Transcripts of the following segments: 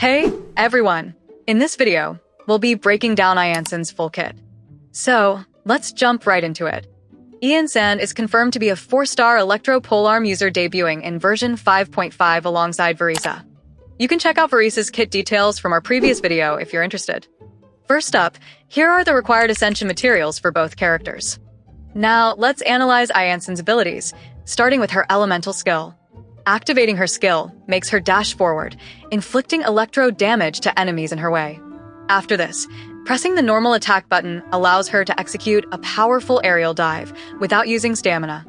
Hey, everyone! In this video, we'll be breaking down Iansan's full kit. So, let's jump right into it. Iansan is confirmed to be a 4-star Electro Polearm user debuting in version 5.5 alongside Veresa. You can check out Veresa's kit details from our previous video if you're interested. First up, here are the required Ascension materials for both characters. Now, let's analyze Iansan's abilities, starting with her elemental skill. Activating her skill makes her dash forward, inflicting electro damage to enemies in her way. After this, pressing the normal attack button allows her to execute a powerful aerial dive without using stamina.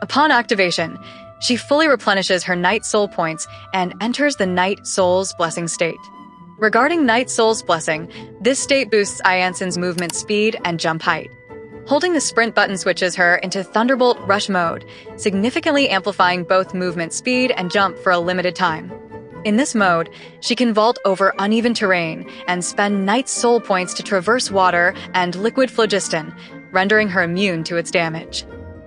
Upon activation, she fully replenishes her Night Soul points and enters the Night Soul's Blessing state. Regarding Night Soul's Blessing, this state boosts Iansan's movement speed and jump height. Holding the sprint button switches her into Thunderbolt Rush mode, significantly amplifying both movement speed and jump for a limited time. In this mode, she can vault over uneven terrain and spend Night Soul points to traverse water and liquid phlogiston, rendering her immune to its damage.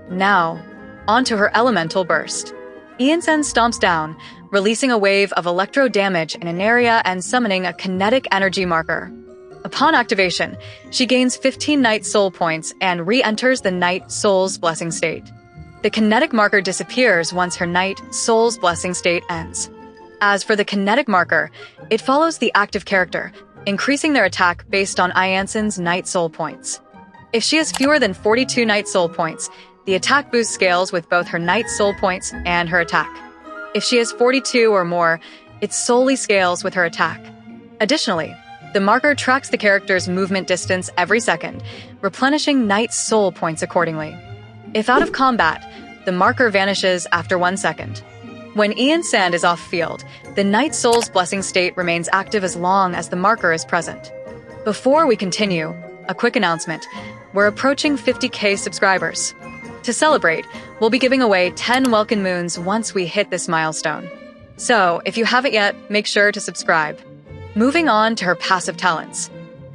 Now, onto her elemental burst. Iansan stomps down, releasing a wave of electro damage in an area and summoning a kinetic energy marker. Upon activation, she gains 15 Night Soul points and re-enters the Night Soul's Blessing state. The kinetic marker disappears once her Night Soul's Blessing state ends. As for the kinetic marker, it follows the active character, increasing their attack based on Iansan's Night Soul points. If she has fewer than 42 Night Soul points, the attack boost scales with both her Night Soul points and her attack. If she has 42 or more, it solely scales with her attack. Additionally, the marker tracks the character's movement distance every second, replenishing Night Soul points accordingly. If out of combat, the marker vanishes after 1 second. When Iansan is off-field, the Night Soul's Blessing state remains active as long as the marker is present. Before we continue, a quick announcement. We're approaching 50K subscribers. To celebrate, we'll be giving away 10 Welcome Moons once we hit this milestone. So, if you haven't yet, make sure to subscribe. Moving on to her passive talents.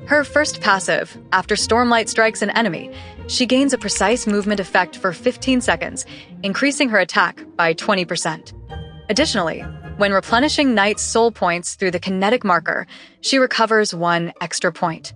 Her first passive, after Stormlight strikes an enemy, she gains a precise movement effect for 15 seconds, increasing her attack by 20%. Additionally, when replenishing Night Soul points through the kinetic marker, she recovers 1 extra point.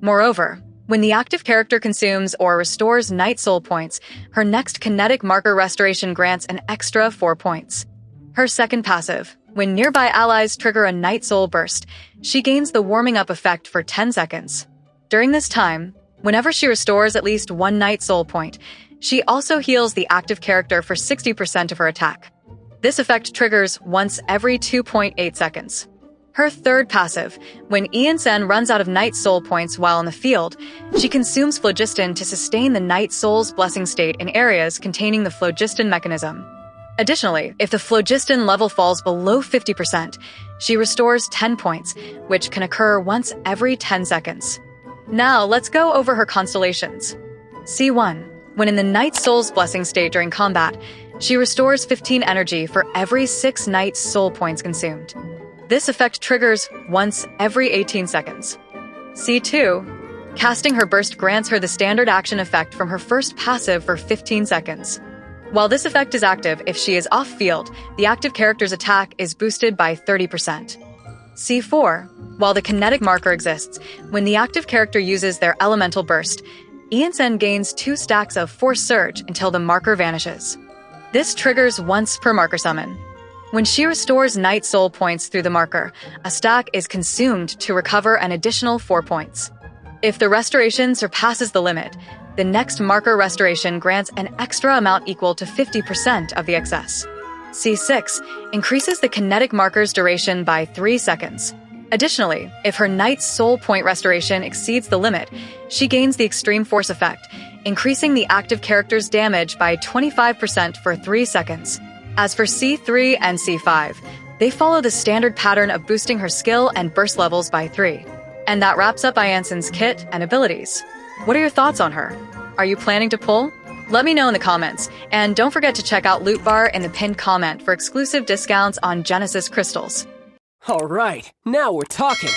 Moreover, when the active character consumes or restores Night Soul points, her next kinetic marker restoration grants an extra 4 points. Her second passive, when nearby allies trigger a Night Soul burst, she gains the warming up effect for 10 seconds. During this time, whenever she restores at least 1 Night Soul point, she also heals the active character for 60% of her attack. This effect triggers once every 2.8 seconds. Her third passive, when Iansan runs out of Night Soul points while in the field, she consumes phlogiston to sustain the Night Soul's Blessing state in areas containing the phlogiston mechanism. Additionally, if the phlogiston level falls below 50%, she restores 10 points, which can occur once every 10 seconds. Now, let's go over her constellations. C1. When in the Night Soul's Blessing state during combat, she restores 15 energy for every 6 Night Soul points consumed. This effect triggers once every 18 seconds. C2. Casting her burst grants her the standard action effect from her first passive for 15 seconds. While this effect is active if she is off-field, the active character's attack is boosted by 30%. C4. While the kinetic marker exists, when the active character uses their elemental burst, Iansan gains 2 stacks of Force Surge until the marker vanishes. This triggers once per marker summon. When she restores Night Soul points through the marker, a stack is consumed to recover an additional 4 points. If the restoration surpasses the limit, the next marker restoration grants an extra amount equal to 50% of the excess. C6 increases the kinetic marker's duration by 3 seconds. Additionally, if her Night Soul point restoration exceeds the limit, she gains the Extreme Force effect, increasing the active character's damage by 25% for 3 seconds. As for C3 and C5, they follow the standard pattern of boosting her skill and burst levels by 3. And that wraps up Iansan's kit and abilities. What are your thoughts on her? Are you planning to pull? Let me know in the comments, and don't forget to check out Loot Bar in the pinned comment for exclusive discounts on Genesis crystals. Alright, now we're talking!